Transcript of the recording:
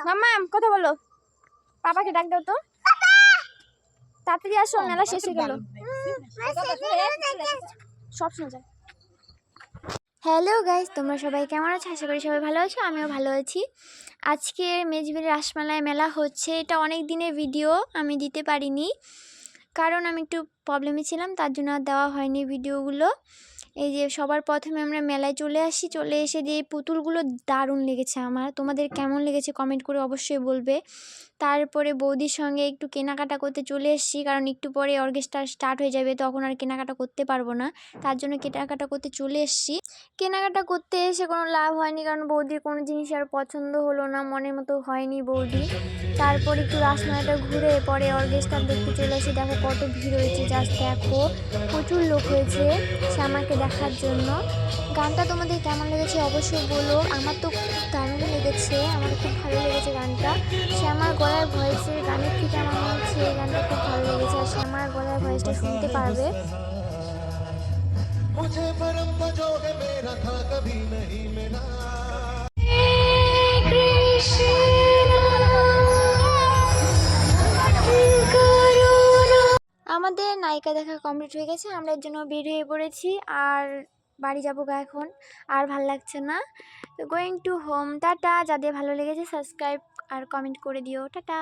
মাম্মা কথা বলো, পাপাকে ডাক দাও তো, তাড়াতাড়ি আসো, মেলা শেষ হয়ে গেল। সব শোনা যায়। হ্যালো গাইস, তোমরা সবাই কেমন আছো? আশা করি সবাই ভালো আছো, আমিও ভালো আছি। আজকে মেজবাড়ির রাসমেলায় মেলা হচ্ছে, এটা অনেক দিনের ভিডিও, আমি দিতে পারিনি কারণ আমি একটু প্রবলেমে ছিলাম, তার জন্য আর দেওয়া হয়নি ভিডিওগুলো। এই যে সবার প্রথমে আমরা মেলায় চলে আসি, চলে এসে যে এই পুতুলগুলো দারুণ লেগেছে আমার, তোমাদের কেমন লেগেছে কমেন্ট করে অবশ্যই বলবে। তারপরে বৌদির সঙ্গে একটু কেনাকাটা করতে চলে এসেছি, কারণ একটু পরে অর্কেস্ট্রা স্টার্ট হয়ে যাবে, তখন আর কেনাকাটা করতে পারবো না, তার জন্য কেনাকাটা করতে চলে এসেছি। কেনাকাটা করতে এসে কোনো লাভ হয়নি, কারণ বৌদির কোনো জিনিস আর পছন্দ হলো না, মনের মতো হয়নি বৌদি। তারপর একটু রাসমেলাটা ঘুরে পরে অর্কেস্ট্রা দেখতে চলে এসে দেখো কত ভিড় হয়েছে, জাস্ট দেখো প্রচুর লোক হয়েছে শ্যামাকে দেখার জন্য। গানটা তোমাদের কেমন লেগেছে অবশ্যই বলো, আমার তো খুব দারুণ লেগেছে, আমার খুব ভালো লেগেছে গানটা। শ্যামার গলার ভয়েসের গানের থেকে আমার মনে হচ্ছে এই গানটা খুব ভালো লেগেছে, আর শ্যামার গলার ভয়েসটা শুনতে পারবে। मुझे परम जो है मेरा था कभी नहीं मिला। আমাদের নায়িকা দেখা কমপ্লিট হয়ে গেছে, আমরা এর জন্য বের হয়ে পড়েছি, আর বাড়ি যাবো গা এখন, আর ভাল লাগছে না, তো গোয়িং টু হোম। টাটা। যাদের ভালো লেগেছে সাবস্ক্রাইব আর কমেন্ট করে দিও। টাটা।